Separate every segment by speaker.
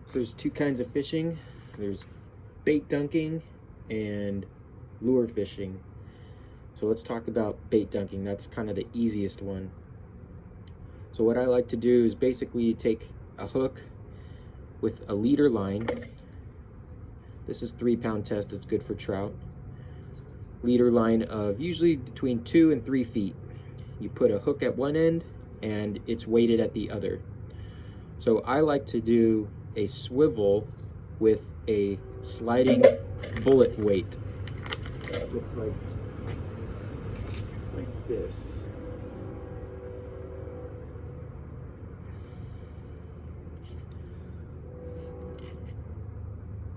Speaker 1: So there's two kinds of fishing. There's bait dunking and lure fishing. So let's talk about bait dunking. That's kind of the easiest one. So what I like to do is basically take a hook with a leader line. This is 3-pound test, it's good for trout. Leader line of usually between 2 and 3 feet. You put a hook at one end and it's weighted at the other. So I like to do a swivel with a sliding bullet weight. It looks like this.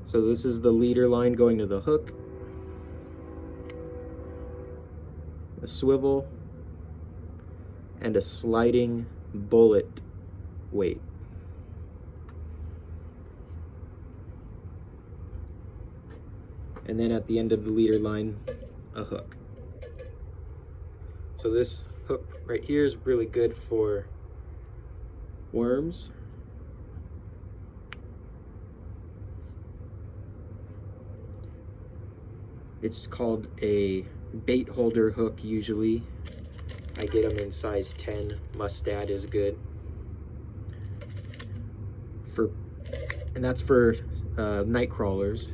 Speaker 1: So this is the leader line going to the hook, a swivel, and a sliding bullet weight. And then at the end of the leader line, a hook. So this hook right here is really good for worms. It's called a bait holder hook usually. I get them in size 10. Mustad is good. And that's for night crawlers.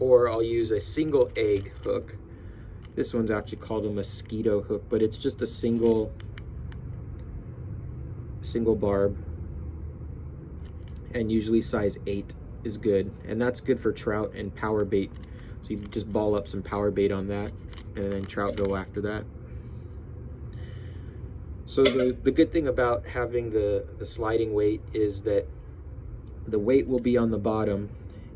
Speaker 1: Or I'll use a single egg hook. This one's actually called a mosquito hook, but it's just a single barb. And usually size 8 is good. And that's good for trout and power bait. So you just ball up some power bait on that, and then trout go after that. So the good thing about having the sliding weight is that the weight will be on the bottom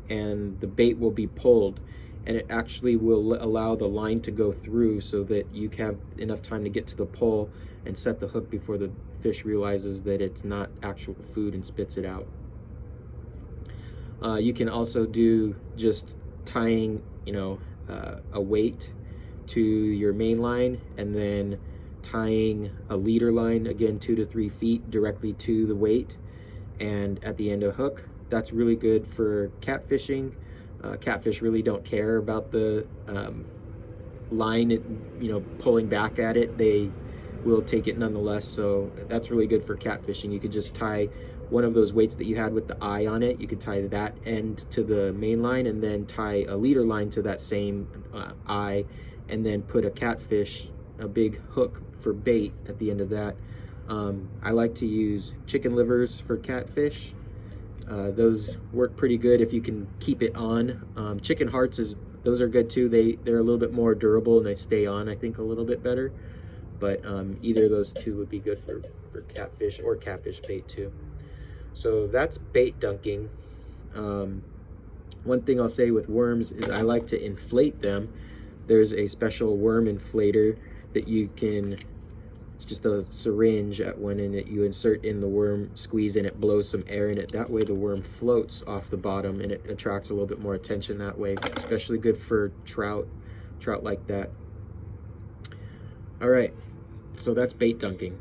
Speaker 1: and the bait will be pulled, and it actually will allow the line to go through so that you have enough time to get to the pole and set the hook before the fish realizes that it's not actual food and spits it out. You can also do just tying, a weight to your main line and then tying a leader line, again 2 to 3 feet directly to the weight, and at the end a hook. That's really good for catfishing. Catfish really don't care about the line, pulling back at it. They will take it nonetheless. So that's really good for catfishing. You could just tie one of those weights that you had with the eye on it. You could tie that end to the main line and then tie a leader line to that same eye, and then put a catfish, a big hook for bait at the end of that. I like to use chicken livers for catfish. Those work pretty good if you can keep it on. Chicken hearts, those are good too. They're a little bit more durable and they stay on, I think, a little bit better. But either of those two would be good for catfish or catfish bait too. So that's bait dunking. One thing I'll say with worms is I like to inflate them. There's a special worm inflator that you can, it's just a syringe at one end that you insert in the worm, squeeze, and it blows some air in it. That way the worm floats off the bottom and it attracts a little bit more attention that way. Especially good for trout like that. All right, so that's bait dunking.